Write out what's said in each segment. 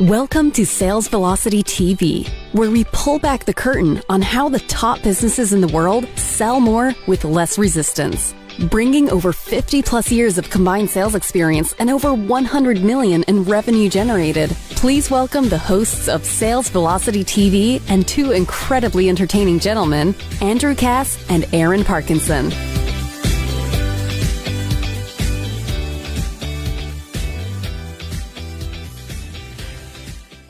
Welcome to Sales Velocity TV, where we pull back the curtain on how the top businesses in the world sell more with less resistance. Bringing over 50 plus years of combined sales experience and over 100 million in revenue generated, please welcome the hosts of Sales Velocity TV and two incredibly entertaining gentlemen, Andrew Cass and Aaron Parkinson.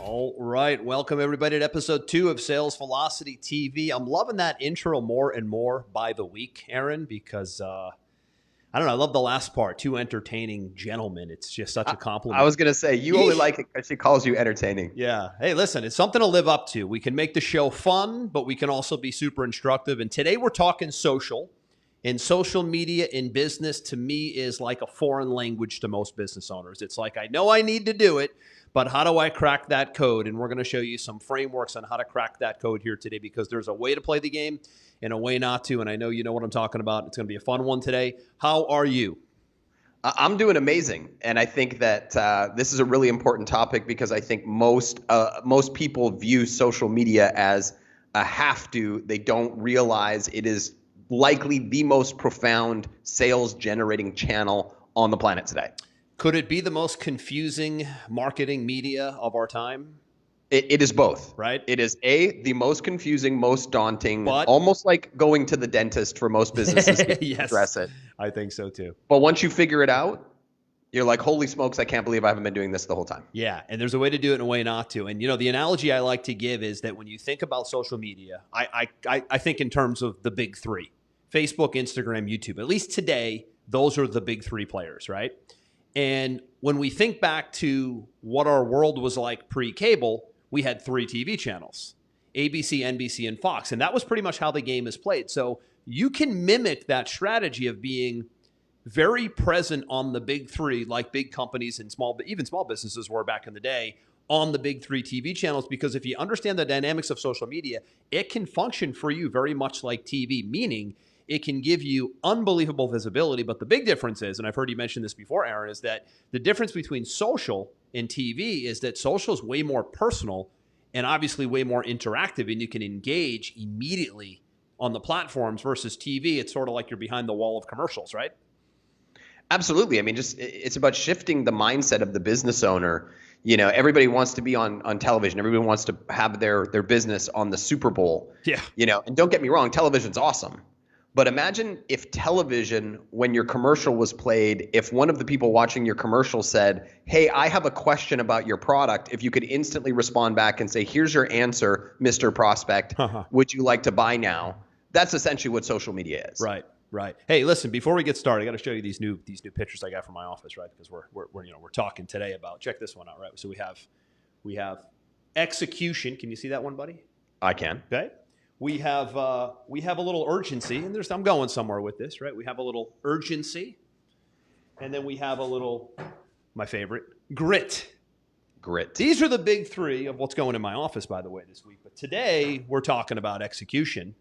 All right, welcome everybody to episode 2 of Sales Velocity TV. I'm loving that intro more and more by the week, Aaron, because I don't know, I love the last part, two entertaining gentlemen. It's just such a compliment. I was going to say, you only like it because she calls you entertaining. Yeah. Hey, listen, it's something to live up to. We can make the show fun, but we can also be super instructive. And today we're talking social. And social media in business, to me, is like a foreign language to most business owners. It's like, I know I need to do it, but how do I crack that code? And we're going to show you some frameworks on how to crack that code here today, because there's a way to play the game and a way not to. And I know you know what I'm talking about. It's going to be a fun one today. How are you? I'm doing amazing. And I think that this is a really important topic because I think most people view social media as a have to. They don't realize it is likely the most profound sales generating channel on the planet today. Could it be the most confusing marketing media of our time? It is both. Right? It is the most confusing, most daunting, but almost like going to the dentist for most businesses to yes, address it. I think so too. But once you figure it out, you're like, holy smokes, I can't believe I haven't been doing this the whole time. Yeah, and there's a way to do it and a way not to. And, you know, the analogy I like to give is that when you think about social media, I think in terms of the big three, Facebook, Instagram, YouTube. At least today, those are the big three players, right? And when we think back to what our world was like pre-cable, we had 3 TV channels, ABC, NBC, and Fox. And that was pretty much how the game is played. So you can mimic that strategy of being very present on the big three, like big companies and even small businesses were back in the day, on the big 3 TV channels. Because if you understand the dynamics of social media, it can function for you very much like TV, meaning it can give you unbelievable visibility. But the big difference is, and I've heard you mention this before, Aaron, is that the difference between social and TV is that social is way more personal and obviously way more interactive, and you can engage immediately on the platforms versus TV. It's sort of like you're behind the wall of commercials, right? Absolutely. I mean, it's about shifting the mindset of the business owner. You know, everybody wants to be on television. Everybody wants to have their business on the Super Bowl. Yeah. You know, and don't get me wrong, television's awesome. But imagine if television, when your commercial was played, if one of the people watching your commercial said, hey, I have a question about your product, if you could instantly respond back and say, here's your answer, Mr. Prospect, would you like to buy now? That's essentially what social media is. Right. Right. Hey, listen, before we get started, I got to show you these new pictures I got from my office, right? Because we're talking today about, check this one out, right? So we have execution. Can you see that one, buddy? I can. Okay. We have a little urgency, and I'm going somewhere with this, right? We have a little urgency, and then we have a little, my favorite, grit. Grit. These are the big 3 of what's going in my office, by the way, this week. But today we're talking about execution,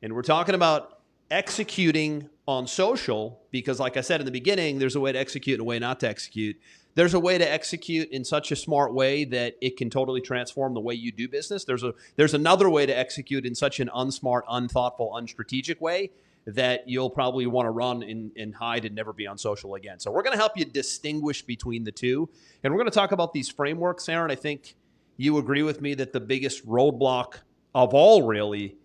and we're talking about executing on social because, like I said in the beginning, there's a way to execute and a way not to execute. There's a way to execute in such a smart way that it can totally transform the way you do business. There's another way to execute in such an unsmart, unthoughtful, unstrategic way that you'll probably want to run and hide and never be on social again. So we're going to help you distinguish between the two. And we're going to talk about these frameworks, Aaron. I think you agree with me that the biggest roadblock of all really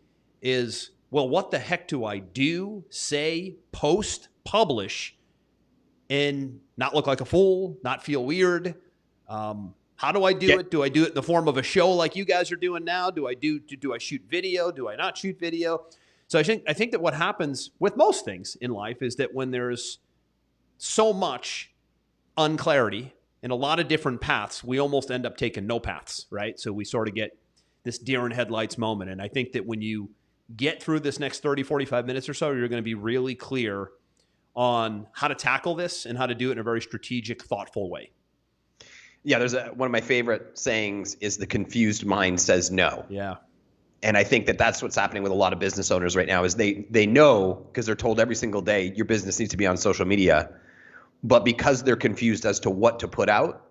is, well, what the heck do I do, say, post, publish, and not look like a fool, not feel weird? How do I do it? Do I do it in the form of a show like you guys are doing now? Do I shoot video? Do I not shoot video? So I think that what happens with most things in life is that when there's so much unclarity and a lot of different paths, we almost end up taking no paths, right? So we sort of get this deer in headlights moment. And I think that when you get through this next 30, 45 minutes or so, you're going to be really clear on how to tackle this and how to do it in a very strategic, thoughtful way. Yeah, there's one of my favorite sayings is the confused mind says no. Yeah. And I think that that's what's happening with a lot of business owners right now is they know because they're told every single day your business needs to be on social media. But because they're confused as to what to put out,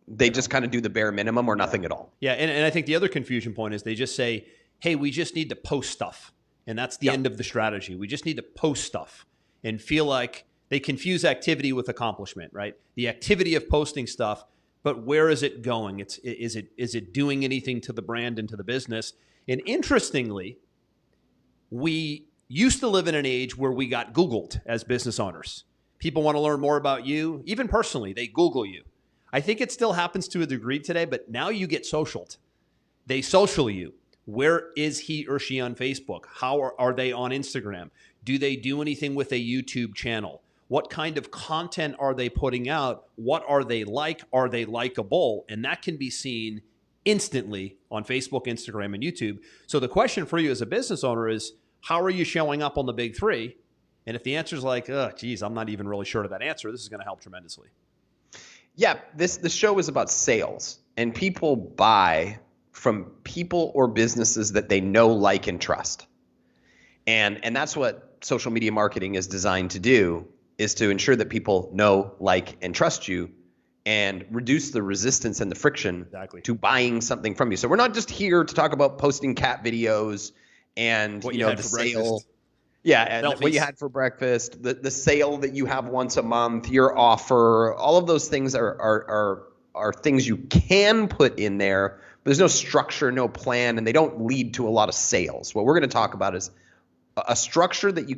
They just kind of do the bare minimum or nothing at all. Yeah, and I think the other confusion point is they just say, hey, we just need to post stuff. And that's the end of the strategy. We just need to post stuff and feel like they confuse activity with accomplishment, right? The activity of posting stuff, but where is it going? Is it doing anything to the brand and to the business? And interestingly, we used to live in an age where we got Googled as business owners. People want to learn more about you, even personally, they Google you. I think it still happens to a degree today, but now you get socialed. They social you. Where is he or she on Facebook? How are they on Instagram? Do they do anything with a YouTube channel? What kind of content are they putting out? What are they like? Are they likable? And that can be seen instantly on Facebook, Instagram, and YouTube. So the question for you as a business owner is, how are you showing up on the big three? And if the answer is like, oh, geez, I'm not even really sure of that answer, this is going to help tremendously. Yeah, the show is about sales, and people buy from people or businesses that they know, like, and trust. And that's what social media marketing is designed to do, is to ensure that people know, like, and trust you and reduce the resistance and the friction to buying something from you. So we're not just here to talk about posting cat videos and what you know, the sale. Breakfast. Yeah, and what you had for breakfast, the sale that you have once a month, your offer, all of those things are things you can put in there, but there's no structure, no plan, and they don't lead to a lot of sales. What we're going to talk about is a structure that you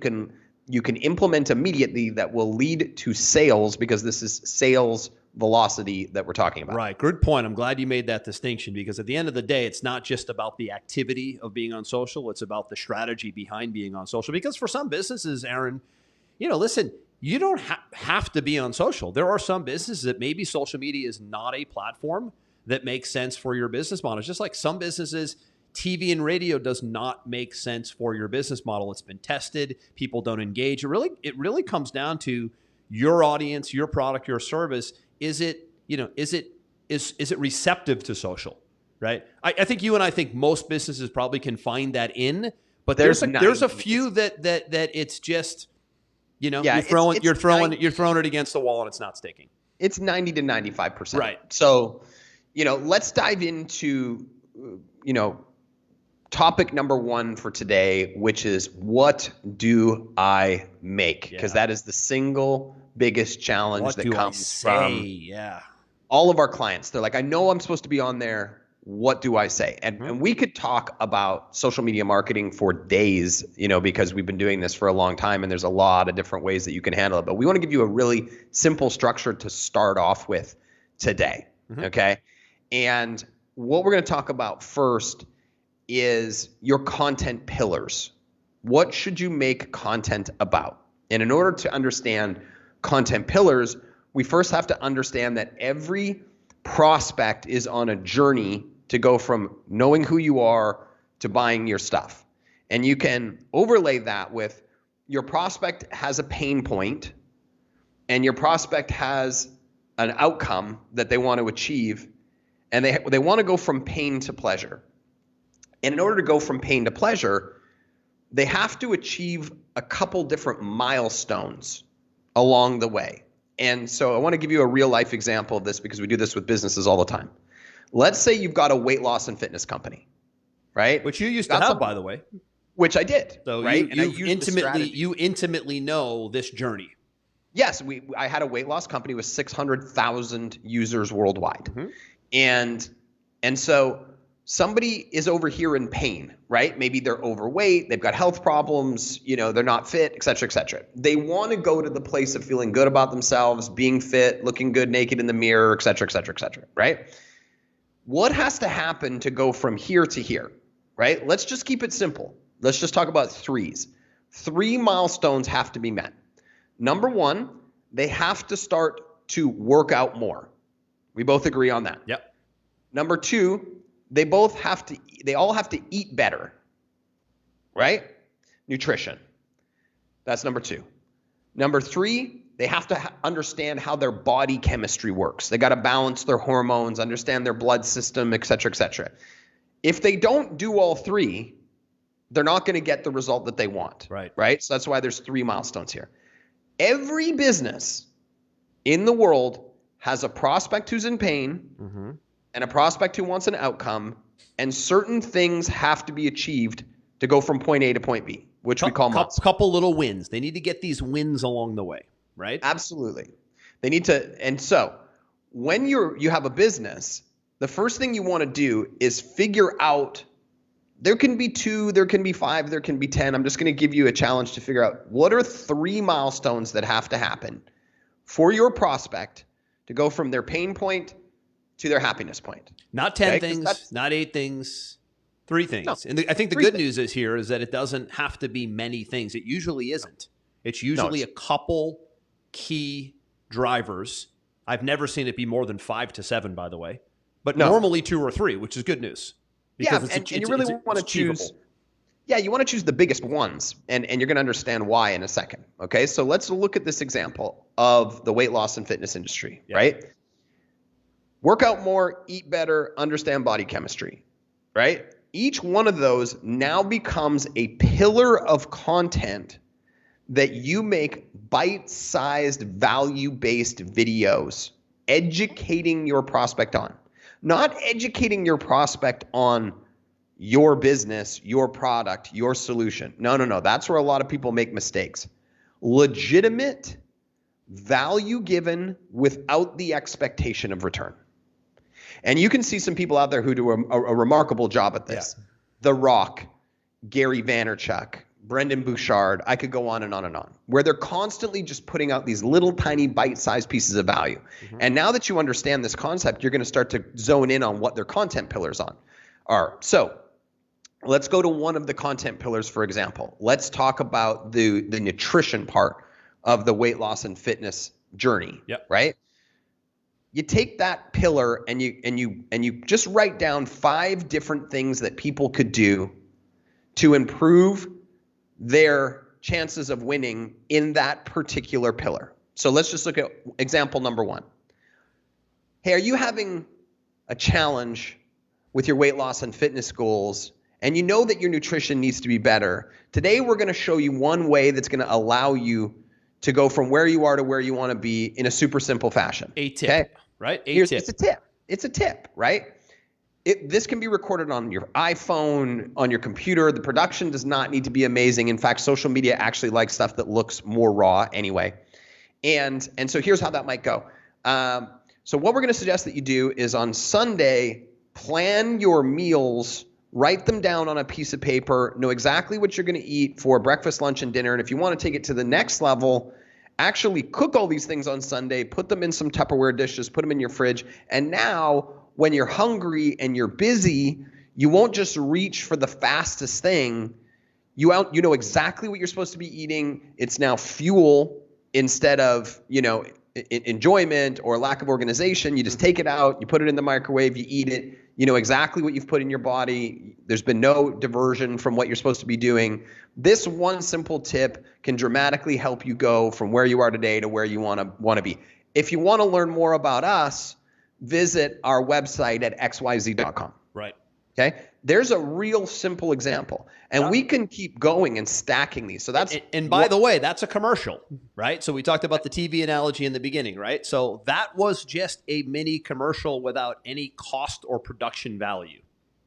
can implement immediately that will lead to sales, because this is sales velocity that we're talking about. Right. Good point. I'm glad you made that distinction, because at the end of the day, it's not just about the activity of being on social. It's about the strategy behind being on social. Because for some businesses, Aaron, listen, you don't have to be on social. There are some businesses that maybe social media is not a platform that makes sense for your business model. It's just like some businesses, TV and radio does not make sense for your business model. It's been tested. People don't engage. It really comes down to your audience, your product, your service. Is it receptive to social, right? I think you and I think most businesses probably can find that in, but there's a few that it's just, you're throwing it against the wall and it's not sticking. It's 90 to 95%. Right. So, let's dive into, topic number one for today, which is, what do I make? Because that is the single biggest challenge that comes from all of our clients. They're like, I know I'm supposed to be on there. What do I say? And we could talk about social media marketing for days, because we've been doing this for a long time and there's a lot of different ways that you can handle it. But we want to give you a really simple structure to start off with today. Okay. And what we're going to talk about first is your content pillars. What should you make content about? And in order to understand content pillars, we first have to understand that every prospect is on a journey to go from knowing who you are to buying your stuff. And you can overlay that with your prospect has a pain point and your prospect has an outcome that they want to achieve, and they want to go from pain to pleasure. And in order to go from pain to pleasure, they have to achieve a couple different milestones along the way. And so I want to give you a real life example of this, because we do this with businesses all the time. Let's say you've got a weight loss and fitness company, right? Which you used to have, by the way. Which I did. So right? you intimately know this journey. Yes, I had a weight loss company with 600,000 users worldwide. And so somebody is over here in pain, right? Maybe they're overweight, they've got health problems, they're not fit, et cetera, et cetera. They want to go to the place of feeling good about themselves, being fit, looking good naked in the mirror, et cetera, et cetera, et cetera, right? What has to happen to go from here to here, right? Let's just keep it simple. Let's just talk about threes. 3 milestones have to be met. Number one, they have to start to work out more. We both agree on that. Yep. Number two, they all have to eat better, right? Nutrition. That's number two. Number three, they have to understand how their body chemistry works. They got to balance their hormones, understand their blood system, et cetera, et cetera. If they don't do all three, they're not going to get the result that they want. Right? So that's why there's 3 milestones here. Every business in the world has a prospect who's in pain and a prospect who wants an outcome, and certain things have to be achieved to go from point A to point B, which we call milestones. Couple little wins. They need to get these wins along the way, right? Absolutely. They need to. And so when you have a business, the first thing you want to do is figure out, there can be 2, there can be 5, there can be 10. I'm just going to give you a challenge to figure out what are 3 milestones that have to happen for your prospect to go from their pain point to their happiness point. Not 10 things, not 8 things, 3 things. No, and I think the good news is that it doesn't have to be many things. It usually isn't. It's usually a couple key drivers. I've never seen it be more than 5 to 7, by the way. But normally 2 or 3, which is good news. Because and you really want to choose. Yeah, you want to choose the biggest ones, and you're going to understand why in a second. Okay, so let's look at this example of the weight loss and fitness industry, right? Work out more, eat better, understand body chemistry, right? Each one of those now becomes a pillar of content that you make bite-sized, value-based videos educating your prospect on. Not educating your prospect on your business, your product, your solution. No. That's where a lot of people make mistakes. Legitimate value given without the expectation of return. And you can see some people out there who do a remarkable job at this. Yeah. The Rock, Gary Vaynerchuk, Brendan Bouchard, I could go on and on and on, where they're constantly just putting out these little tiny bite-sized pieces of value. And now that you understand this concept, you're going to start to zone in on what their content pillars are. So let's go to one of the content pillars, for example. Let's talk about the nutrition part of the weight loss and fitness journey, right? You take that pillar and you just write down 5 different things that people could do to improve their chances of winning in that particular pillar. So let's just look at example number 1. Hey, are you having a challenge with your weight loss and fitness goals, and you know that your nutrition needs to be better? Today, we're going to show you one way that's going to allow you to go from where you are to where you want to be in a super simple fashion. A tip, right? It's a tip. It's a tip, right? This can be recorded on your iPhone, on your computer. The production does not need to be amazing. In fact, social media actually likes stuff that looks more raw anyway. And so here's how that might go. So what we're going to suggest that you do is on Sunday, plan your meals, write them down on a piece of paper, know exactly what you're going to eat for breakfast, lunch, and dinner. And if you want to take it to the next level, actually cook all these things on Sunday, put them in some Tupperware dishes, put them in your fridge. And now when you're hungry and you're busy, you won't just reach for the fastest thing. You know exactly what you're supposed to be eating. It's now fuel instead of, enjoyment or lack of organization. You just take it out, you put it in the microwave, you eat it. You know exactly what you've put in your body. There's been no diversion from what you're supposed to be doing. This one simple tip can dramatically help you go from where you are today to where you want to be. If you want to learn more about us, visit our website at xyz.com. Right. Okay. There's a real simple example, and we can keep going and stacking these. So that's and by the way, that's a commercial, right? So we talked about the TV analogy in the beginning, right? So that was just a mini commercial without any cost or production value,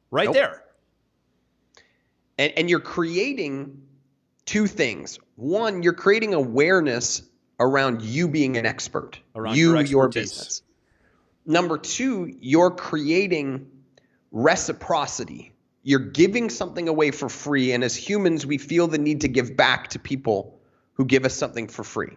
right there. And you're creating 2 things. One, you're creating awareness around you being an expert, around your business. Number 2, you're creating reciprocity. You're giving something away for free. And as humans, we feel the need to give back to people who give us something for free,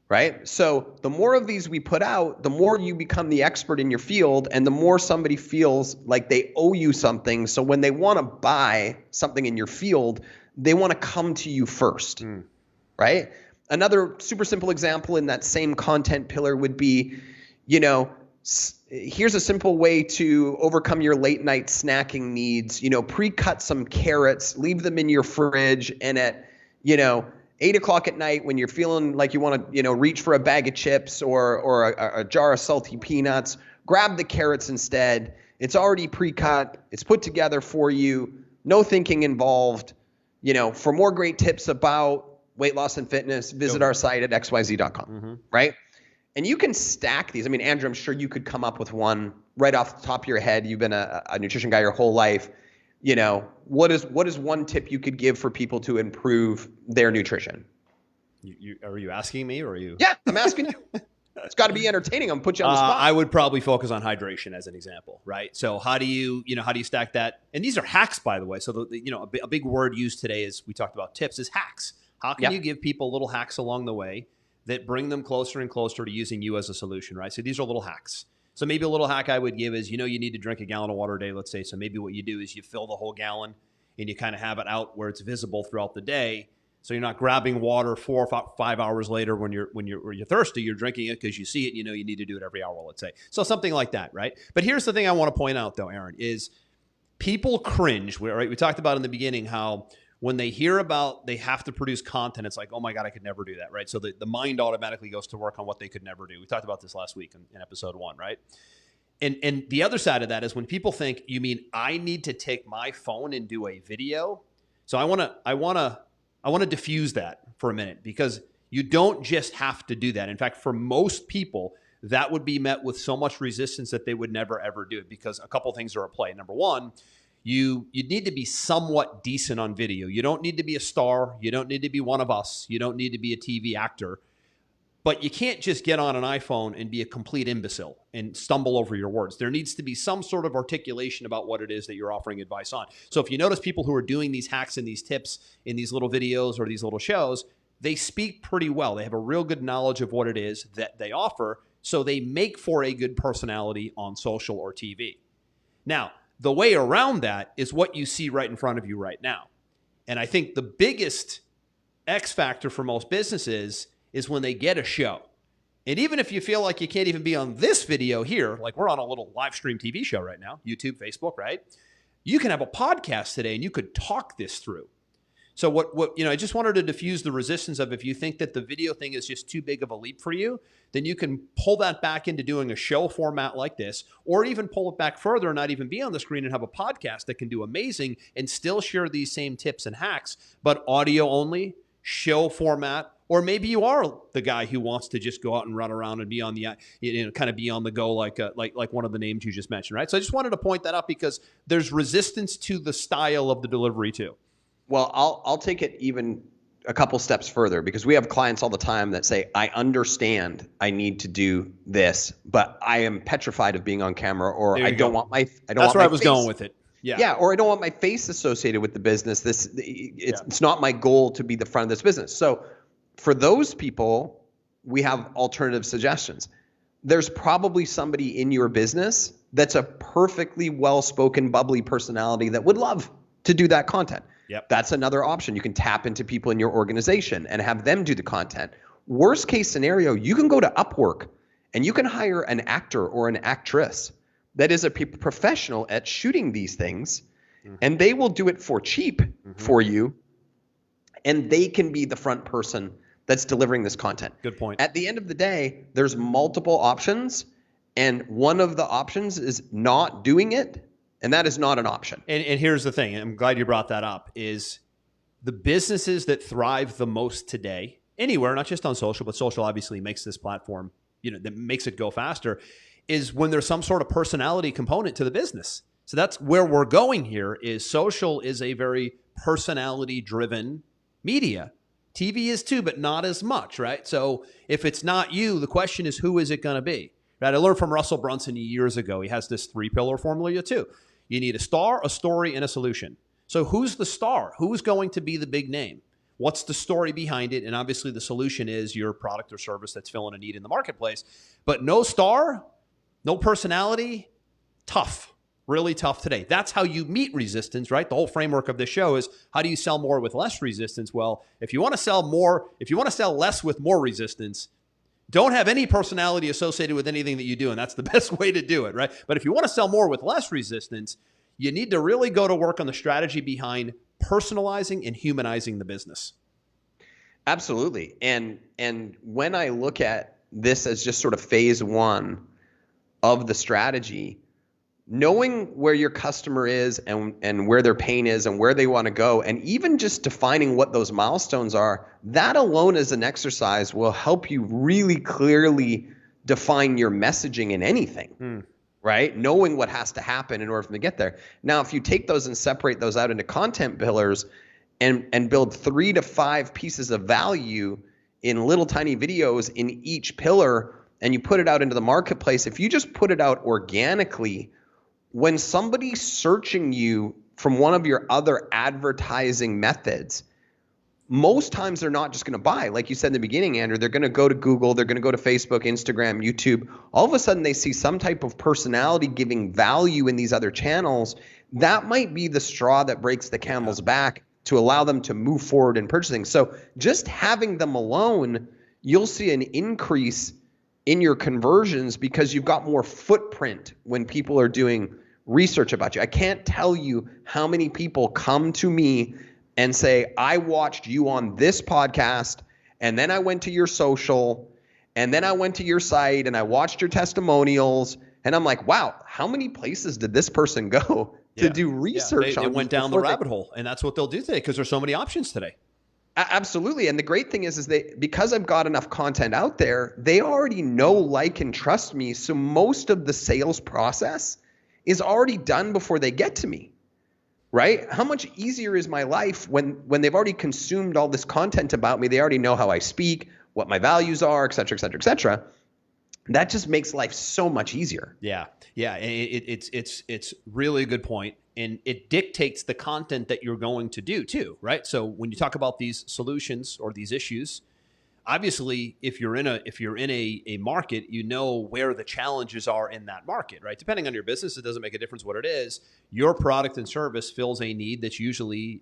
right? So the more of these we put out, the more you become the expert in your field, and the more somebody feels like they owe you something. So when they want to buy something in your field, they want to come to you first, right? Another super simple example in that same content pillar would be, here's a simple way to overcome your late night snacking needs. Pre-cut some carrots, leave them in your fridge, and at 8 o'clock at night when you're feeling like you want to reach for a bag of chips or a jar of salty peanuts, grab the carrots instead. It's already pre-cut. It's put together for you. No thinking involved. For more great tips about weight loss and fitness, visit our site at xyz.com, right? And you can stack these. I mean, Andrew, I'm sure you could come up with one right off the top of your head. You've been a nutrition guy your whole life. You know, what is one tip you could give for people to improve their nutrition? Are you asking me, or are you? Yeah, I'm asking you. It's got to be entertaining. I'm put you on the spot. I would probably focus on hydration as an example, right? So how do you stack that? And these are hacks, by the way. So a big word used today is, we talked about tips, is hacks. How can you give people little hacks along the way that bring them closer and closer to using you as a solution, right? So these are little hacks. So maybe a little hack I would give is, you need to drink a gallon of water a day, let's say. So maybe what you do is you fill the whole gallon and you kind of have it out where it's visible throughout the day. So you're not grabbing water 4 or 5 hours later when you're thirsty. You're drinking it because you see it. You need to do it every hour, let's say. So something like that, right? But here's the thing I want to point out, though, Aaron, is people cringe. Right? We talked about in the beginning how when they hear about they have to produce content, it's like, oh my God, I could never do that, right? So the mind automatically goes to work on what they could never do. We talked about this last week in episode 1, right? And the other side of that is when people think, you mean I need to take my phone and do a video? So I want to diffuse that for a minute, because you don't just have to do that. In fact, for most people, that would be met with so much resistance that they would never, ever do it, because a couple things are at play. Number one, you need to be somewhat decent on video. You don't need to be a star. You don't need to be one of us. You don't need to be a TV actor. But you can't just get on an iPhone and be a complete imbecile and stumble over your words. There needs to be some sort of articulation about what it is that you're offering advice on. So if you notice people who are doing these hacks and these tips in these little videos or these little shows, they speak pretty well. They have a real good knowledge of what it is that they offer, so they make for a good personality on social or TV. Now, the way around that is what you see right in front of you right now. And I think the biggest X factor for most businesses is when they get a show. And even if you feel like you can't even be on this video here, like we're on a little live stream TV show right now, YouTube, Facebook, right? You can have a podcast today and you could talk this through. So I just wanted to diffuse the resistance of, if you think that the video thing is just too big of a leap for you, then you can pull that back into doing a show format like this, or even pull it back further and not even be on the screen and have a podcast that can do amazing and still share these same tips and hacks, but audio only, show format. Or maybe you are the guy who wants to just go out and run around and be on the, kind of be on the go like one of the names you just mentioned, right? So I just wanted to point that out, because there's resistance to the style of the delivery too. Well, I'll take it even a couple steps further, because we have clients all the time that say, I understand I need to do this, but I am petrified of being on camera, or I don't want my That's where I was going with it. Yeah, or I don't want my face associated with the business. It's not my goal to be the front of this business. So for those people, we have alternative suggestions. There's probably somebody in your business that's a perfectly well-spoken, bubbly personality that would love to do that content. Yep. That's another option. You can tap into people in your organization and have them do the content. Worst case scenario, you can go to Upwork and you can hire an actor or an actress that is a professional at shooting these things, and they will do it for cheap for you, and they can be the front person that's delivering this content. Good point. At the end of the day, there's multiple options, and one of the options is not doing it, and that is not an option. And here's the thing, and I'm glad you brought that up, is the businesses that thrive the most today, anywhere, not just on social, but social obviously makes this platform, that makes it go faster, is when there's some sort of personality component to the business. So that's where we're going here, is social is a very personality-driven media. TV is too, but not as much, right? So if it's not you, the question is, who is it going to be? Right? I learned from Russell Brunson years ago. He has this 3-pillar formula too. You need a star, a story, and a solution. So who's the star? Who's going to be the big name? What's the story behind it? And obviously the solution is your product or service that's filling a need in the marketplace. But no star, no personality, tough, really tough today. That's how you meet resistance, right? The whole framework of this show is, how do you sell more with less resistance? Well, if you want to sell less with more resistance, don't have any personality associated with anything that you do, and that's the best way to do it, right? But if you want to sell more with less resistance, you need to really go to work on the strategy behind personalizing and humanizing the business. Absolutely. And when I look at this as just sort of phase 1 of the strategy, knowing where your customer is and where their pain is and where they want to go, and even just defining what those milestones are, that alone as an exercise will help you really clearly define your messaging in anything, right? Knowing what has to happen in order for them to get there. Now, if you take those and separate those out into content pillars and build 3 to 5 pieces of value in little tiny videos in each pillar, and you put it out into the marketplace, if you just put it out organically, when somebody's searching you from one of your other advertising methods, most times they're not just going to buy. Like you said in the beginning, Andrew, they're going to go to Google, they're going to go to Facebook, Instagram, YouTube. All of a sudden they see some type of personality giving value in these other channels. That might be the straw that breaks the camel's back to allow them to move forward in purchasing. So just having them alone, you'll see an increase in your conversions because you've got more footprint when people are doing research about you. I can't tell you how many people come to me and say, I watched you on this podcast, and then I went to your social, and then I went to your site, and I watched your testimonials, and I'm like, wow, how many places did this person go to do research on? They went down the rabbit hole, and that's what they'll do today because there's so many options today. Absolutely. And the great thing is because I've got enough content out there, they already know, like, and trust me. So most of the sales process is already done before they get to me, right? How much easier is my life when they've already consumed all this content about me? They already know how I speak, what my values are, et cetera, et cetera, et cetera. That just makes life so much easier. Yeah. It's really a good point. And it dictates the content that you're going to do too, right? So when you talk about these solutions or these issues, obviously, if you're in a market, you know where the challenges are in that market, right? Depending on your business, it doesn't make a difference what it is. Your product and service fills a need that's usually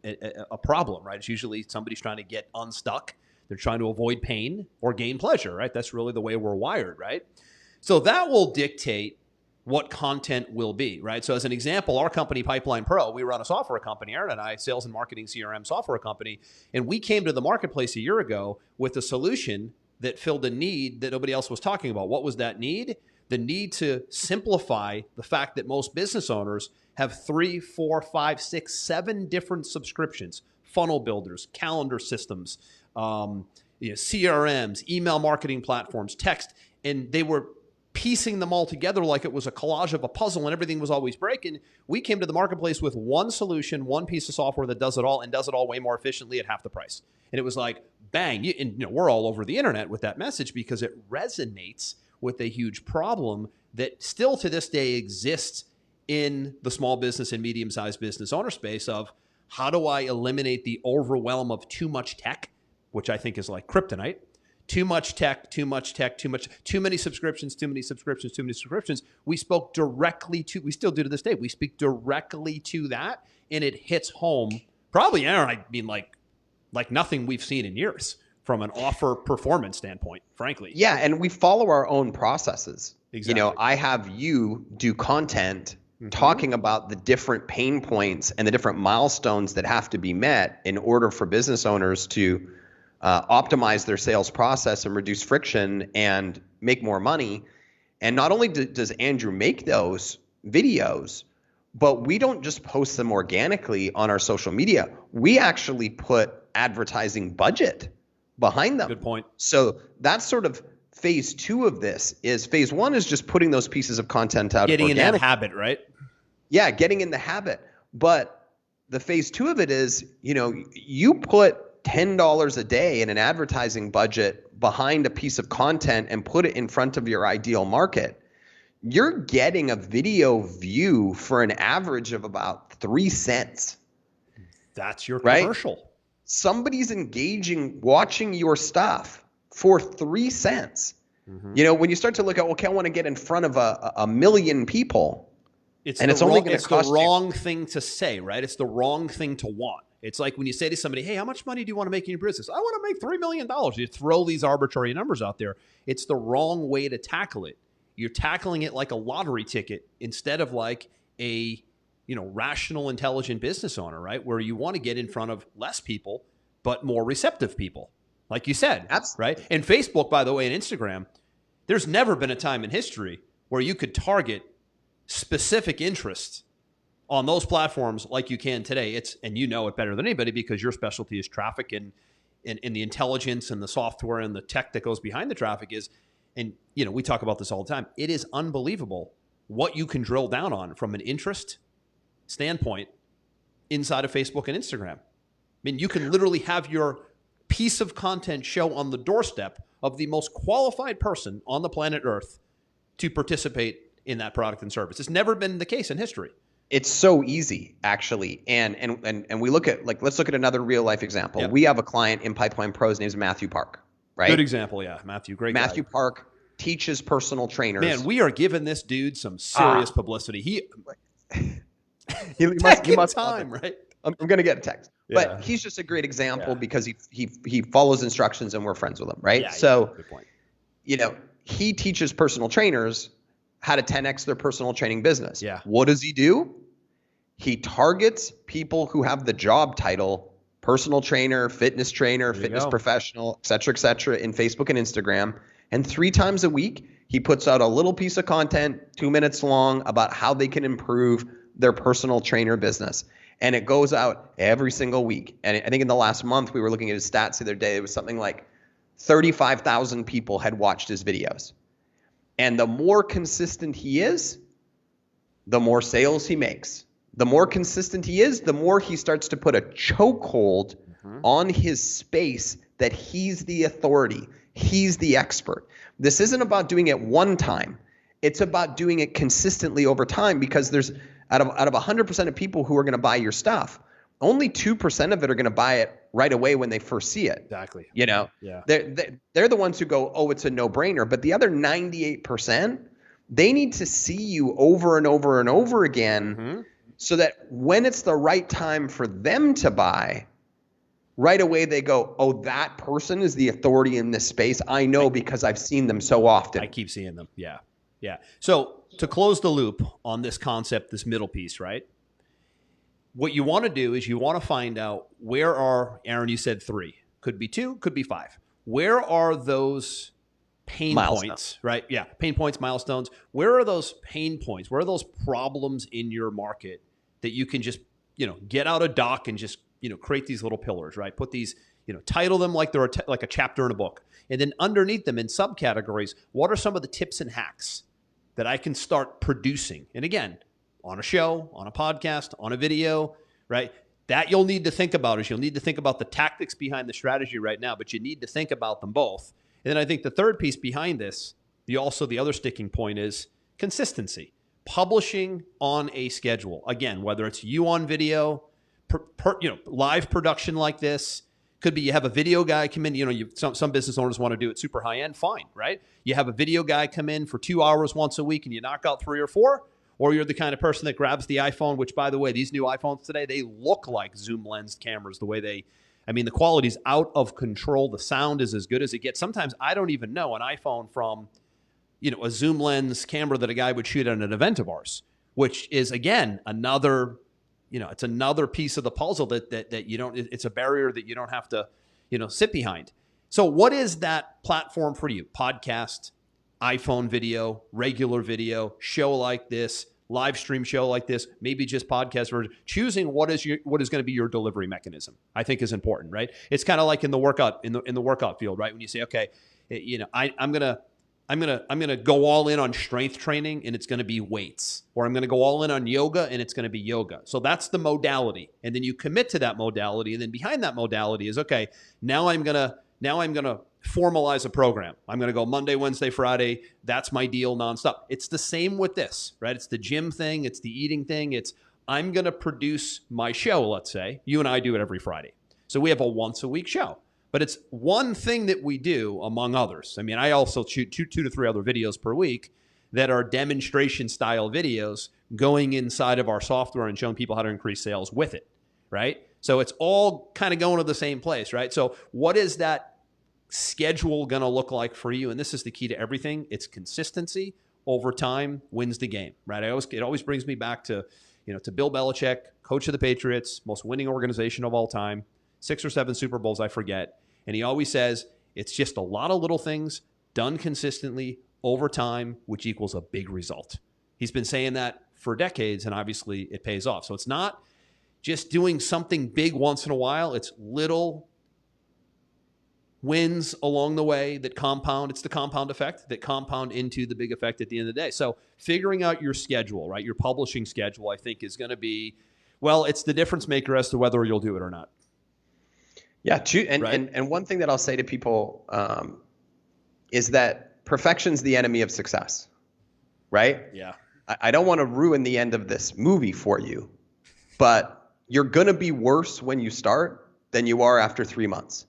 a problem, right? It's usually somebody's trying to get unstuck. They're trying to avoid pain or gain pleasure, right? That's really the way we're wired, right? So that will dictate what content will be, right? So as an example, our company, Pipeline Pro, we run a software company, Aaron and I, sales and marketing CRM software company, and we came to the marketplace a year ago with a solution that filled a need that nobody else was talking about. What was that need? The need to simplify the fact that most business owners have 3, 4, 5, 6, 7 different subscriptions, funnel builders, calendar systems, CRMs, email marketing platforms, text, and they were piecing them all together like it was a collage of a puzzle and everything was always breaking. We came to the marketplace with one solution, one piece of software that does it all and does it all way more efficiently at half the price. And it was like, bang, and we're all over the internet with that message because it resonates with a huge problem that still to this day exists in the small business and medium-sized business owner space of how do I eliminate the overwhelm of too much tech, which I think is like kryptonite. Too much tech, too many subscriptions, too many subscriptions. We spoke directly to, we still do to this day, we speak directly to that, and it hits home. Probably, Aaron, I mean, like nothing we've seen in years from an offer performance standpoint, frankly. Yeah, and we follow our own processes. Exactly. I have you do content talking about the different pain points and the different milestones that have to be met in order for business owners to optimize their sales process and reduce friction and make more money. And not only does Andrew make those videos, but we don't just post them organically on our social media. We actually put advertising budget behind them. Good point. So that's sort of phase 2 of this. Is phase 1 is just putting those pieces of content out. Getting in that habit, right? Yeah, getting in the habit. But the phase 2 of it is, you put $10 a day in an advertising budget behind a piece of content and put it in front of your ideal market, you're getting a video view for an average of about 3 cents. That's your commercial. Right? Somebody's engaging, watching your stuff for 3 cents. When you start to look at, okay, I want to get in front of a million people, it's only going to cost the wrong thing to say, right? It's the wrong thing to want. It's like when you say to somebody, hey, how much money do you want to make in your business? I want to make $3 million. You throw these arbitrary numbers out there. It's the wrong way to tackle it. You're tackling it like a lottery ticket instead of like a, rational, intelligent business owner, right? Where you want to get in front of less people, but more receptive people, like you said, right? And Facebook, by the way, and Instagram, there's never been a time in history where you could target specific interests on those platforms like you can today. And you know it better than anybody because your specialty is traffic and the intelligence and the software and the tech that goes behind the traffic is. and we talk about this all the time. It is unbelievable what you can drill down on from an interest standpoint inside of Facebook and Instagram. I mean, you can literally have your piece of content show on the doorstep of the most qualified person on the planet Earth to participate in that product and service. It's never been the case in history. It's so easy, actually. And we look at, like, let's look at another real life example. Yep. We have a client in Pipeline Pros. His name's Matthew Park, right? Good example. Yeah. Matthew, great guy. Matthew Park teaches personal trainers. Man, we are giving this dude some serious publicity. He must time, right? I'm going to get a text. Yeah. But he's just a great example because he follows instructions and we're friends with him, right? Yeah, so, good point. He teaches personal trainers how to 10x their personal training business. Yeah. What does he do? He targets people who have the job title personal trainer, fitness professional, et cetera, in Facebook and Instagram. And 3 times a week, he puts out a little piece of content, 2 minutes long, about how they can improve their personal trainer business. And it goes out every single week. And I think in the last month, we were looking at his stats the other day. It was something like 35,000 people had watched his videos. And the more consistent he is, the more sales he makes. The more consistent he is, the more he starts to put a chokehold on his space that he's the authority. He's the expert. This isn't about doing it one time. It's about doing it consistently over time, because there's out of 100% of people who are going to buy your stuff, only 2% of it are going to buy it right away when they first see it. Exactly. Yeah. They're the ones who go, oh, it's a no-brainer. But the other 98%, they need to see you over and over and over again, so that when it's the right time for them to buy, right away they go, oh, that person is the authority in this space. I know because I've seen them so often. I keep seeing them. Yeah. Yeah. So to close the loop on this concept, this middle piece, right? What you want to do is you want to find out where are, Aaron, you said 3, could be 2, could be 5. Where are those pain points, right? Yeah. Pain points, milestones. Where are those pain points? Where are those problems in your market that you can just, get out a doc and just, create these little pillars, right? Put these, title them like they're like a chapter in a book. And then underneath them in subcategories, what are some of the tips and hacks that I can start producing? And again, on a show, on a podcast, on a video, right? That you'll need to think about is you'll need to think about the tactics behind the strategy right now, but you need to think about them both. And then I think the third piece behind this, the other sticking point is consistency. Publishing on a schedule. Again, whether it's you on video, live production like this, could be you have a video guy come in, some business owners want to do it super high end, fine, right? You have a video guy come in for 2 hours once a week and you knock out 3 or 4, or you're the kind of person that grabs the iPhone, which by the way, these new iPhones today, they look like zoom lens cameras, the way the quality's out of control. The sound is as good as it gets. Sometimes I don't even know an iPhone from, a zoom lens camera that a guy would shoot at an event of ours, which is again, it's another piece of the puzzle that you don't, it's a barrier that you don't have to, sit behind. So what is that platform for you? Podcast, iPhone video, regular video, show like this, live stream show like this, maybe just podcast version. Choosing what is going to be your delivery mechanism, I think is important, right? It's kind of like in the workout, in the workout field, right? When you say, okay, I'm going to go all in on strength training and it's going to be weights, or I'm going to go all in on yoga and it's going to be yoga. So that's the modality. And then you commit to that modality. And then behind that modality is, okay, now I'm going to formalize a program. I'm going to go Monday, Wednesday, Friday. That's my deal nonstop. It's the same with this, right? It's the gym thing. It's the eating thing. I'm going to produce my show. Let's say you and I do it every Friday. So we have a once a week show. But it's one thing that we do among others. I also shoot 2 to 3 other videos per week that are demonstration style videos going inside of our software and showing people how to increase sales with it, right? So it's all kind of going to the same place, right? So what is that schedule going to look like for you? And this is the key to everything. It's consistency over time wins the game, right? It always brings me back to, to Bill Belichick, coach of the Patriots, most winning organization of all time. 6 or 7 Super Bowls, I forget. And he always says, it's just a lot of little things done consistently over time, which equals a big result. He's been saying that for decades, and obviously it pays off. So it's not just doing something big once in a while. It's little wins along the way that compound. It's the compound effect that compound into the big effect at the end of the day. So figuring out your schedule, right? Your publishing schedule, I think, is going to be, well, it's the difference maker as to whether you'll do it or not. Yeah. Right? And one thing that I'll say to people is that perfection's the enemy of success, right? Yeah. I don't want to ruin the end of this movie for you, but you're going to be worse when you start than you are after 3 months.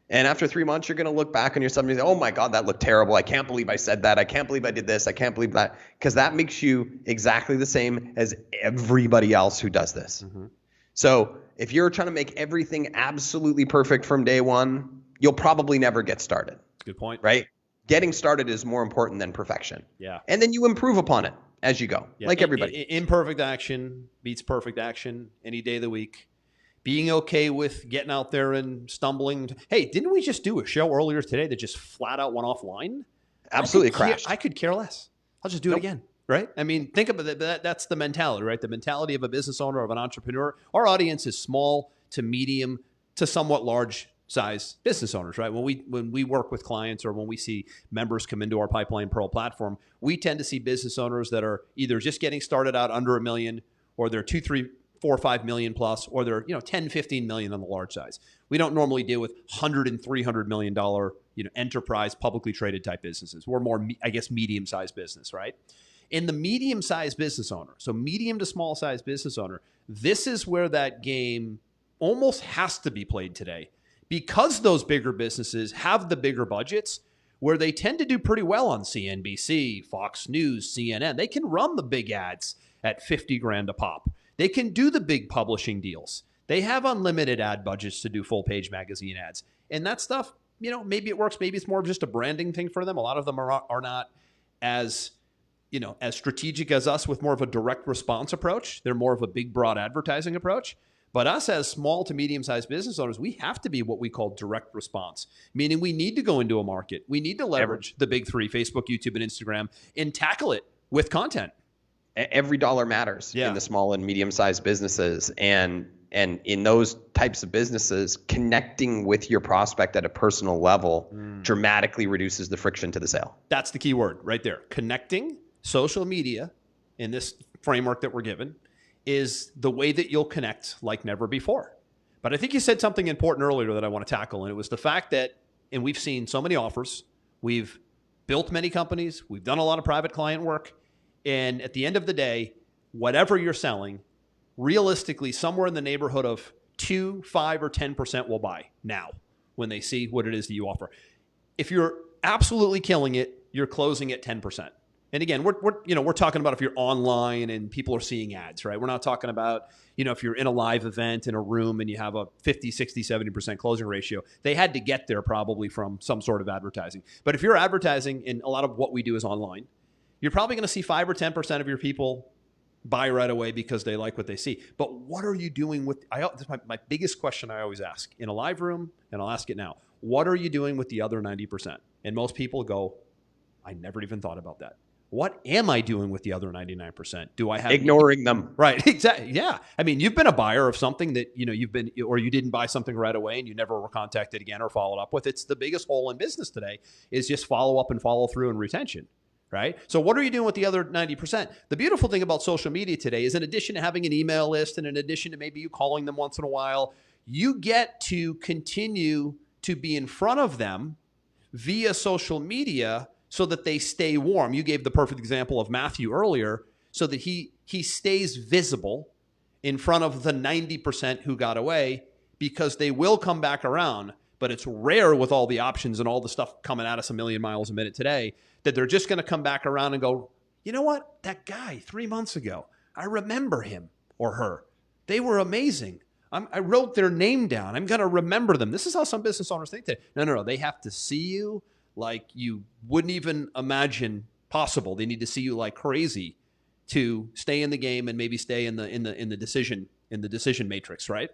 And after 3 months, you're going to look back on yourself and say, oh my God, that looked terrible. I can't believe I said that. I can't believe I did this. I can't believe that. Because that makes you exactly the same as everybody else who does this. Mm-hmm. So if you're trying to make everything absolutely perfect from day one, you'll probably never get started. Good point. Right? Getting started is more important than perfection. Yeah. And then you improve upon it as you go, like everybody. Imperfect action beats perfect action any day of the week. Being okay with getting out there and stumbling. Hey, didn't we just do a show earlier today that just flat out went offline? Absolutely crashed. I could care less. I'll just do it again, right? I mean, think about it. That's the mentality, right? The mentality of a business owner, of an entrepreneur. Our audience is small to medium to somewhat large size business owners, right? When we work with clients or when we see members come into our Pipeline Pro platform, we tend to see business owners that are either just getting started out under $1 million, or they're 2, 3, 4, 5 million plus, or they're 10, 15 million on the large size. We don't normally deal with $100 and $300 million enterprise publicly traded type businesses. We're more, I guess, medium sized business, right? In the medium sized business owner, so medium to small sized business owner, this is where that game almost has to be played today, because those bigger businesses have the bigger budgets, where they tend to do pretty well on CNBC, Fox News, CNN. They can run the big ads at 50 grand a pop. They can do the big publishing deals. They have unlimited ad budgets to do full page magazine ads. And that stuff, maybe it works. Maybe it's more of just a branding thing for them. A lot of them are not as strategic as us with more of a direct response approach. They're more of a big, broad advertising approach. But us as small to medium-sized business owners, we have to be what we call direct response, meaning we need to go into a market. We need to leverage the big three, Facebook, YouTube, and Instagram, and tackle it with content. Every dollar matters in the small and medium-sized businesses. And in those types of businesses, connecting with your prospect at a personal level dramatically reduces the friction to the sale. That's the key word right there. Connecting. Social media, in this framework that we're given, is the way that you'll connect like never before. But I think you said something important earlier that I want to tackle, and it was the fact that, and we've seen so many offers, we've built many companies, we've done a lot of private client work, and at the end of the day, whatever you're selling, realistically, somewhere in the neighborhood of 2, 5, or 10% will buy now when they see what it is that you offer. If you're absolutely killing it, you're closing at 10%. And again, we're talking about if you're online and people are seeing ads, right? We're not talking about, if you're in a live event in a room and you have a 50, 60, 70% closing ratio. They had to get there probably from some sort of advertising. But if you're advertising, and a lot of what we do is online, you're probably going to see 5 or 10% of your people buy right away because they like what they see. But what are you doing with, this is my biggest question I always ask in a live room, and I'll ask it now. What are you doing with the other 90%? And most people go, I never even thought about that. What am I doing with the other 99%? Do I have ignoring them? Right. Exactly. Yeah. I mean, you've been a buyer of something that, you've been, or you didn't buy something right away and you never were contacted again or followed up with. It's the biggest hole in business today is just follow up and follow through and retention. Right. So what are you doing with the other 90%? The beautiful thing about social media today is, in addition to having an email list and in addition to maybe you calling them once in a while, you get to continue to be in front of them via social media so that they stay warm. You gave the perfect example of Matthew earlier, so that he stays visible in front of the 90% who got away, because they will come back around. But it's rare with all the options and all the stuff coming at us a million miles a minute today that they're just going to come back around and go, you know what? That guy 3 months ago, I remember him or her. They were amazing. I wrote their name down. I'm going to remember them. This is how some business owners think today. No. They have to see you like you wouldn't even imagine possible. They need to see you like crazy to stay in the game and maybe stay in the decision matrix, right?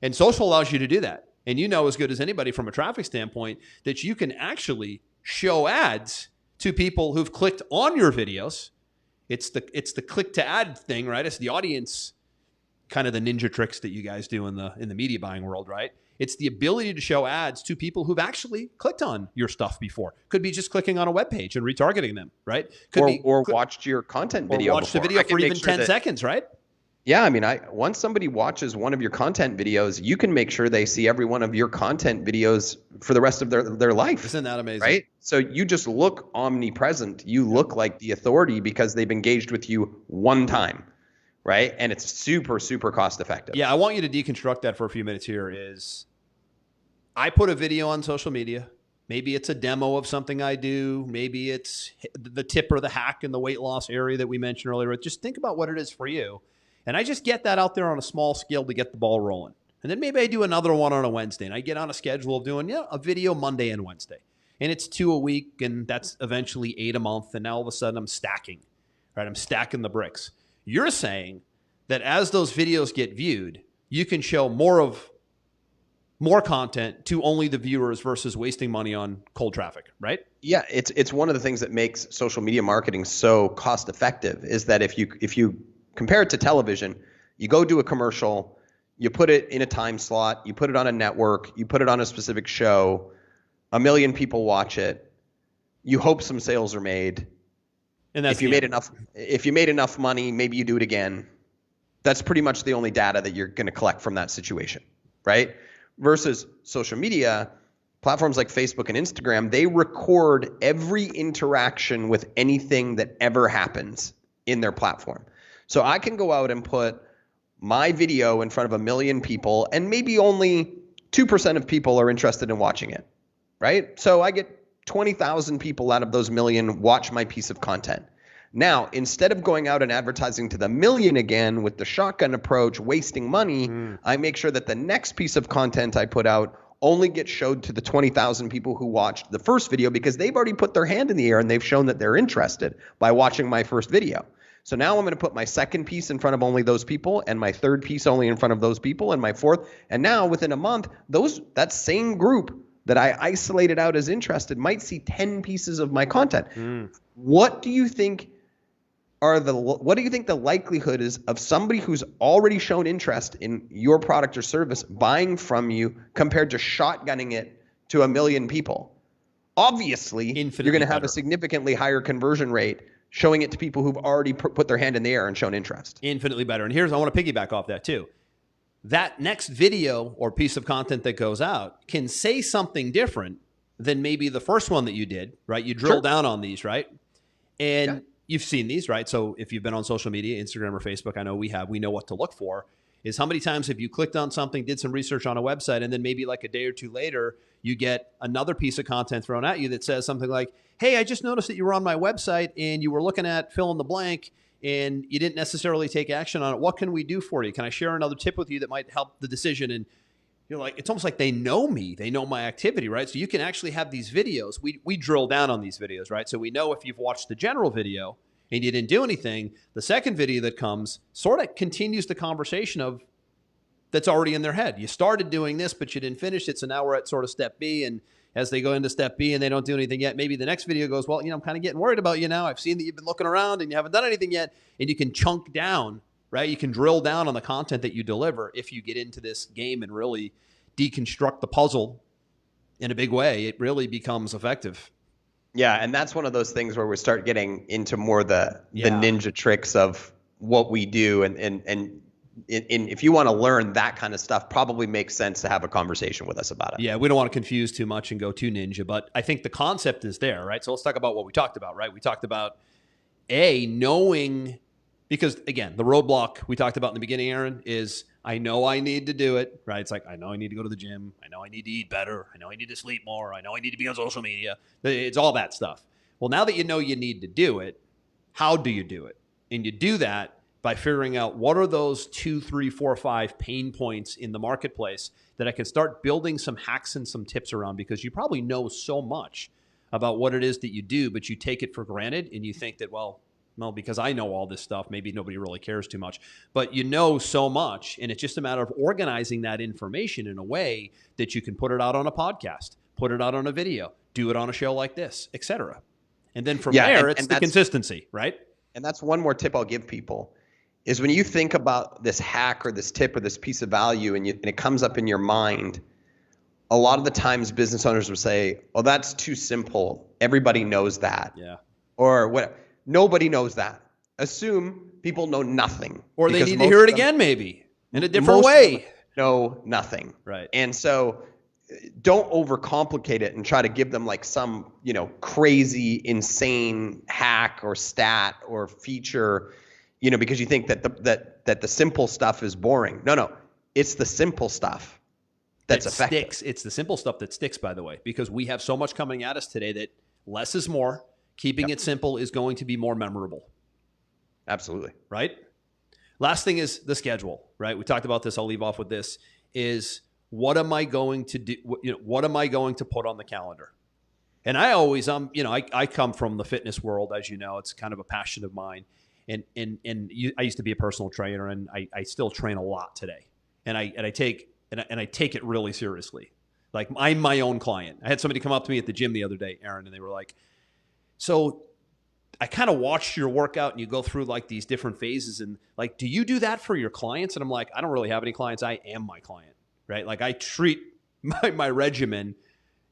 And social allows you to do that. And as good as anybody from a traffic standpoint that you can actually show ads to people who've clicked on your videos. It's the click to ad thing, right? It's the audience, kind of the ninja tricks that you guys do in the media buying world, right? It's the ability to show ads to people who've actually clicked on your stuff before. Could be just clicking on a web page and retargeting them, right? Or watched your content video. Or watched the video for even 10 seconds, right? Yeah, I mean, once somebody watches one of your content videos, you can make sure they see every one of your content videos for the rest of their life. Isn't that amazing? Right? So you just look omnipresent. You look like the authority because they've engaged with you one time, right? And it's super, super cost effective. Yeah, I want you to deconstruct that for a few minutes here. I put a video on social media. Maybe it's a demo of something I do. Maybe it's the tip or the hack in the weight loss area that we mentioned earlier. Just think about what it is for you. And I just get that out there on a small scale to get the ball rolling. And then maybe I do another one on a Wednesday, and I get on a schedule of doing a video Monday and Wednesday. And it's 2 a week, and that's eventually 8 a month. And now all of a sudden I'm stacking, right? I'm stacking the bricks. You're saying that as those videos get viewed, you can show more content to only the viewers versus wasting money on cold traffic, right? Yeah, it's one of the things that makes social media marketing so cost effective is that if you compare it to television, you go do a commercial, you put it in a time slot, you put it on a network, you put it on a specific show, 1 million people watch it, you hope some sales are made. And if you made enough money, maybe you do it again. That's pretty much the only data that you're going to collect from that situation, right? Versus social media, platforms like Facebook and Instagram, they record every interaction with anything that ever happens in their platform. So I can go out and put my video in front of 1 million people, and maybe only 2% of people are interested in watching it, right? So I get 20,000 people out of those million watch my piece of content. Now, instead of going out and advertising to the million again with the shotgun approach, wasting money, I make sure that the next piece of content I put out only gets showed to the 20,000 people who watched the first video because they've already put their hand in the air and they've shown that they're interested by watching my first video. So now I'm going to put my second piece in front of only those people and my third piece only in front of those people and my fourth. And now within a month, that same group that I isolated out as interested might see 10 pieces of my content. What do you think the likelihood is of somebody who's already shown interest in your product or service buying from you compared to shotgunning it to 1 million people? Obviously, you're going to have a significantly higher conversion rate showing it to people who've already put their hand in the air and shown interest. Infinitely better. And I want to piggyback off that too. That next video or piece of content that goes out can say something different than maybe the first one that you did, right? You drill down on these, right? And you've seen these, right? So if you've been on social media, Instagram or Facebook, I know we know what to look for, is how many times have you clicked on something, did some research on a website, and then maybe like a day or two later, you get another piece of content thrown at you that says something like, hey, I just noticed that you were on my website and you were looking at fill in the blank and you didn't necessarily take action on it. What can we do for you? Can I share another tip with you that might help the decision? And you're like, it's almost like they know me. They know my activity, right? So you can actually have these videos. We drill down on these videos, right? So we know if you've watched the general video and you didn't do anything, the second video that comes sort of continues the conversation of that's already in their head. You started doing this, but you didn't finish it. So now we're at sort of step B. And as they go into step B and they don't do anything yet, maybe the next video goes, well, I'm kind of getting worried about you now. I've seen that you've been looking around and you haven't done anything yet. And you can chunk down, right? You can drill down on the content that you deliver if you get into this game and really deconstruct the puzzle in a big way. It really becomes effective. Yeah, and that's one of those things where we start getting into more the ninja tricks of what we do. And if you want to learn that kind of stuff, probably makes sense to have a conversation with us about it. Yeah, we don't want to confuse too much and go too ninja, but I think the concept is there, right? So let's talk about what we talked about, right? We talked about knowing, because again, the roadblock we talked about in the beginning, Aaron, is I know I need to do it, right? It's like, I know I need to go to the gym. I know I need to eat better. I know I need to sleep more. I know I need to be on social media. It's all that stuff. Well, now that you know you need to do it, how do you do it? And you do that by figuring out what are those 2, 3, 4, 5 pain points in the marketplace that I can start building some hacks and some tips around, because you probably know so much about what it is that you do, but you take it for granted and you think that, well, because I know all this stuff, maybe nobody really cares too much. But you know so much, and it's just a matter of organizing that information in a way that you can put it out on a podcast, put it out on a video, do it on a show like this, etc. And then from there, it's the consistency, right? And that's one more tip I'll give people, is when you think about this hack or this tip or this piece of value and it comes up in your mind, a lot of the times business owners would say, oh, that's too simple. Everybody knows that. Yeah. Or whatever. Nobody knows that. Assume people know nothing. Or they need to hear it again, maybe in a different way. Know nothing. Right. And so don't overcomplicate it and try to give them like some, crazy, insane hack or stat or feature, because you think that the simple stuff is boring. No. It's the simple stuff that's effective. Sticks. It's the simple stuff that sticks, by the way, because we have so much coming at us today that less is more. Keeping it simple is going to be more memorable. Absolutely. Right? Last thing is the schedule, right? We talked about this. I'll leave off with this is what am I going to do? What am I going to put on the calendar? And I always, I come from the fitness world, as you know, it's kind of a passion of mine. I used to be a personal trainer and I still train a lot today. And I take it really seriously. Like I'm my own client. I had somebody come up to me at the gym the other day, Aaron, and they were like, so I kind of watched your workout and you go through like these different phases and like, do you do that for your clients? And I'm like, I don't really have any clients. I am my client, right? Like I treat my regimen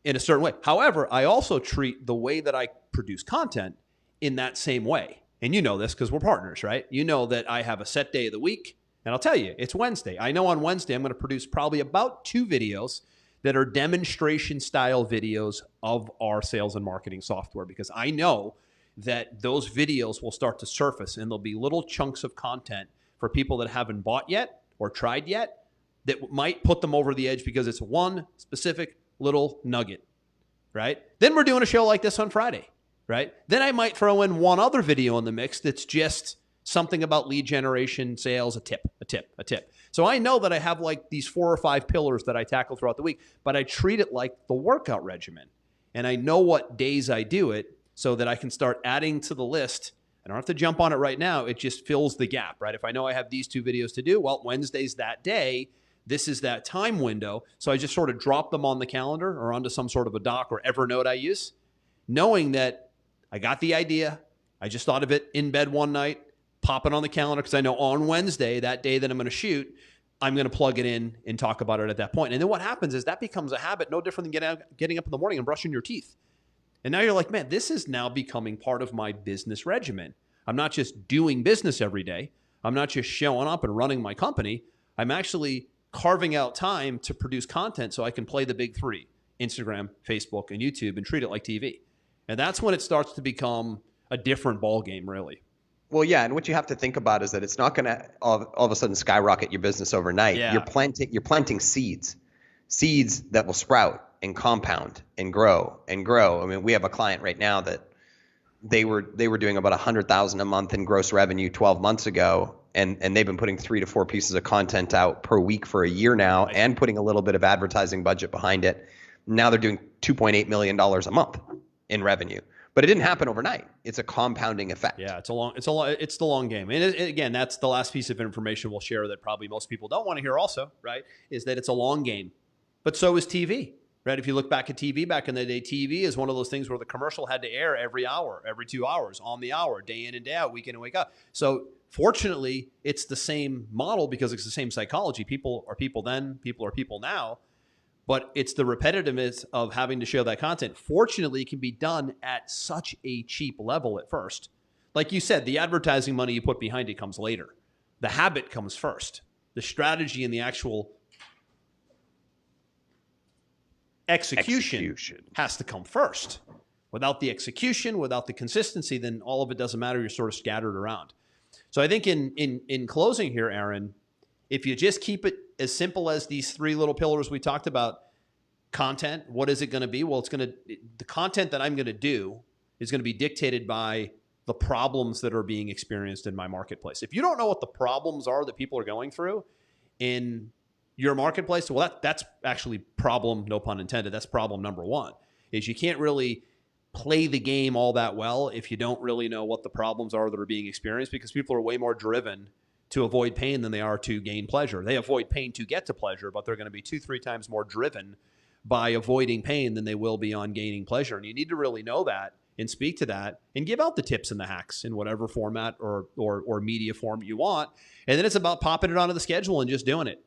in a certain way. However, I also treat the way that I produce content in that same way. And you know this because we're partners, right? You know that I have a set day of the week and I'll tell you, it's Wednesday. I know on Wednesday, I'm going to produce probably about 2 videos that are demonstration style videos of our sales and marketing software because I know that those videos will start to surface and there'll be little chunks of content for people that haven't bought yet or tried yet that might put them over the edge because it's one specific little nugget, right? Then we're doing a show like this on Friday, right? Then I might throw in one other video in the mix that's just something about lead generation, sales, a tip. So I know that I have like these 4 or 5 pillars that I tackle throughout the week, but I treat it like the workout regimen. And I know what days I do it so that I can start adding to the list. I don't have to jump on it right now. It just fills the gap, right? If I know I have these 2 videos to do, well, Wednesday's that day. This is that time window. So I just sort of drop them on the calendar or onto some sort of a doc or Evernote I use, knowing that I got the idea. I just thought of it in bed one night, pop it on the calendar because I know on Wednesday, that day that I'm going to shoot, I'm going to plug it in and talk about it at that point. And then what happens is that becomes a habit, no different than getting up in the morning and brushing your teeth. And now you're like, man, this is now becoming part of my business regimen. I'm not just doing business every day. I'm not just showing up and running my company. I'm actually carving out time to produce content so I can play the big 3, Instagram, Facebook, and YouTube, and treat it like TV. And that's when it starts to become a different ball game, really. Well, yeah, and what you have to think about is that it's not going to all of a sudden skyrocket your business overnight. Yeah. You're planting seeds that will sprout and compound and grow and grow. I mean, we have a client right now that they were doing about $100,000 a month in gross revenue 12 months ago, and they've been putting 3 to 4 pieces of content out per week for a year now, and putting a little bit of advertising budget behind it. Now they're doing $2.8 million a month in revenue. But it didn't happen overnight. It's a compounding effect. Yeah, it's the long game. And again, that's the last piece of information we'll share that probably most people don't want to hear also, right? Is that it's a long game. But so is TV, right? If you look back at TV back in the day, TV is one of those things where the commercial had to air every hour, every 2 hours, on the hour, day in and day out, week in and week out. So fortunately, it's the same model because it's the same psychology. People are people then, people are people now. But it's the repetitiveness of having to show that content. Fortunately, it can be done at such a cheap level at first. Like you said, the advertising money you put behind it comes later. The habit comes first. The strategy and the actual execution has to come first. Without the execution, without the consistency, then all of it doesn't matter. You're sort of scattered around. So I think in closing here, Aaron, if you just keep it as simple as these 3 little pillars we talked about, content, what is it going to be? Well, the content that I'm going to do is going to be dictated by the problems that are being experienced in my marketplace. If you don't know what the problems are that people are going through in your marketplace, well, that's actually problem, no pun intended, that's problem number 1, is you can't really play the game all that well if you don't really know what the problems are that are being experienced, because people are way more driven to avoid pain than they are to gain pleasure. They avoid pain to get to pleasure, but they're going to be 2-3 times more driven by avoiding pain than they will be on gaining pleasure. And you need to really know that and speak to that and give out the tips and the hacks in whatever format or media form you want. And then it's about popping it onto the schedule and just doing it.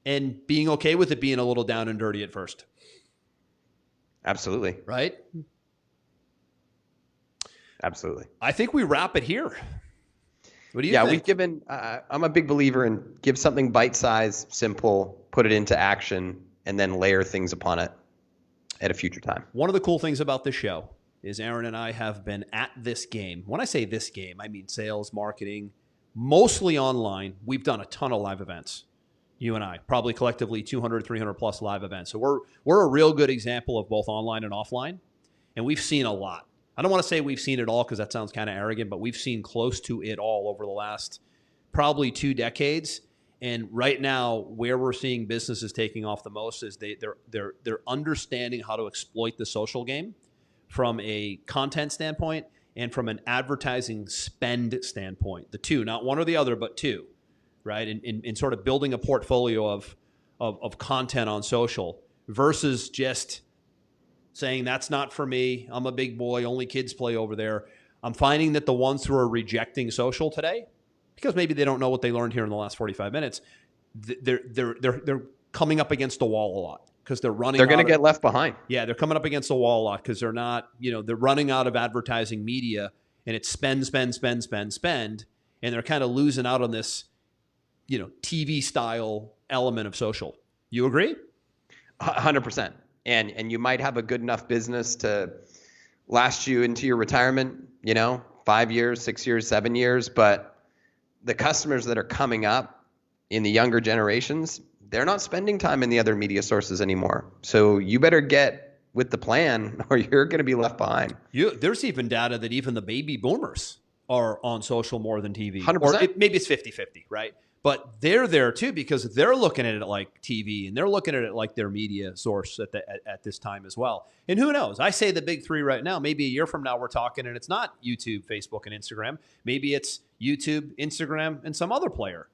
and being okay with it being a little down and dirty at first. Absolutely. Right? Absolutely. I think we wrap it here. What do you think? Yeah, we've given, I'm a big believer in give something bite-sized, simple, put it into action, and then layer things upon it at a future time. One of the cool things about this show is Aaron and I have been at this game. When I say this game, I mean sales, marketing, mostly online. We've done a ton of live events. You and I, probably collectively 200, 300 plus live events. So we're a real good example of both online and offline. And we've seen a lot. I don't want to say we've seen it all because that sounds kind of arrogant, but we've seen close to it all over the last probably 2 decades. And right now, where we're seeing businesses taking off the most is they're understanding how to exploit the social game from a content standpoint and from an advertising spend standpoint. The two, not one or the other, but two, right? In sort of building a portfolio of content on social versus just saying that's not for me. I'm a big boy. Only kids play over there. I'm finding that the ones who are rejecting social today, because maybe they don't know what they learned here in the last 45 minutes, they're coming up against the wall a lot because they're running. They're going to get left behind. Yeah, they're coming up against the wall a lot because they're not. They're running out of advertising media, and it's spend, and they're kind of losing out on this, TV style element of social. You agree? 100%. And you might have a good enough business to last you into your retirement, 5 years, 6 years, 7 years. But the customers that are coming up in the younger generations, they're not spending time in the other media sources anymore. So you better get with the plan or you're going to be left behind. There's even data that even the baby boomers are on social more than TV. 100%. Or maybe it's 50-50, right? But they're there too because they're looking at it like TV and they're looking at it like their media source at this time as well. And who knows? I say the big three right now. Maybe a year from now we're talking and it's not YouTube, Facebook, and Instagram. Maybe it's YouTube, Instagram, and some other player.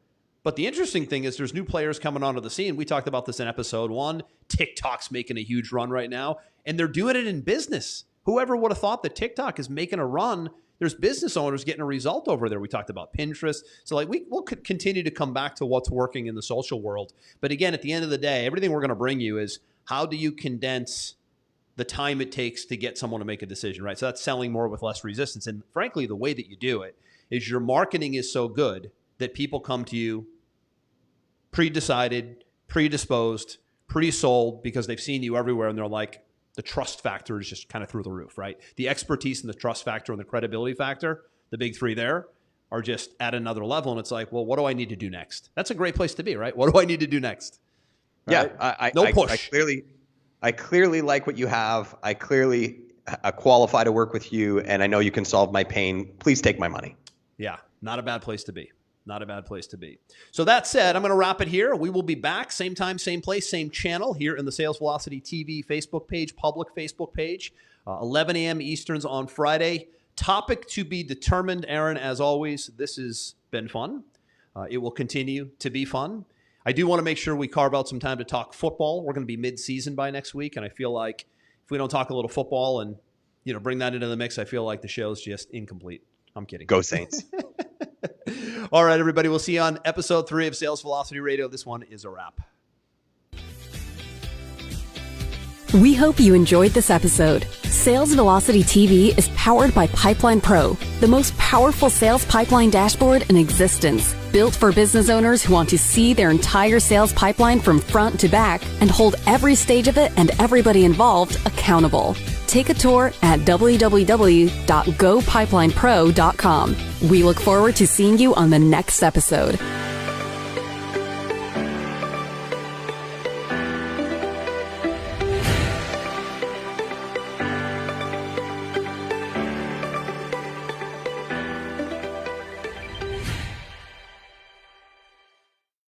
But the interesting thing is there's new players coming onto the scene. We talked about this in episode 1. TikTok's making a huge run right now, and they're doing it in business. Whoever would have thought that TikTok is making a run? There's business owners getting a result over there. We talked about Pinterest. So we'll continue to come back to what's working in the social world. But again, at the end of the day, everything we're going to bring you is how do you condense the time it takes to get someone to make a decision, right? So that's selling more with less resistance. And frankly, the way that you do it is your marketing is so good that people come to you pre-decided, predisposed, pre-sold because they've seen you everywhere and they're like, the trust factor is just kind of through the roof, right? The expertise and the trust factor and the credibility factor, the big three there, are just at another level. And it's like, well, what do I need to do next? That's a great place to be, right? What do I need to do next? Right? Yeah, no push. I clearly like what you have. I clearly qualify to work with you, and I know you can solve my pain. Please take my money. Yeah, not a bad place to be. Not a bad place to be. So that said, I'm going to wrap it here. We will be back same time, same place, same channel here in the Sales Velocity TV Facebook page, public Facebook page, 11 a.m. Easterns on Friday. Topic to be determined, Aaron, as always. This has been fun. It will continue to be fun. I do want to make sure we carve out some time to talk football. We're going to be mid-season by next week, and I feel like if we don't talk a little football and bring that into the mix, I feel like the show's just incomplete. I'm kidding. Go Saints. All right, everybody. We'll see you on episode 3 of Sales Velocity Radio. This one is a wrap. We hope you enjoyed this episode. Sales Velocity TV is powered by Pipeline Pro, the most powerful sales pipeline dashboard in existence. Built for business owners who want to see their entire sales pipeline from front to back and hold every stage of it and everybody involved accountable. Take a tour at www.gopipelinepro.com. We look forward to seeing you on the next episode.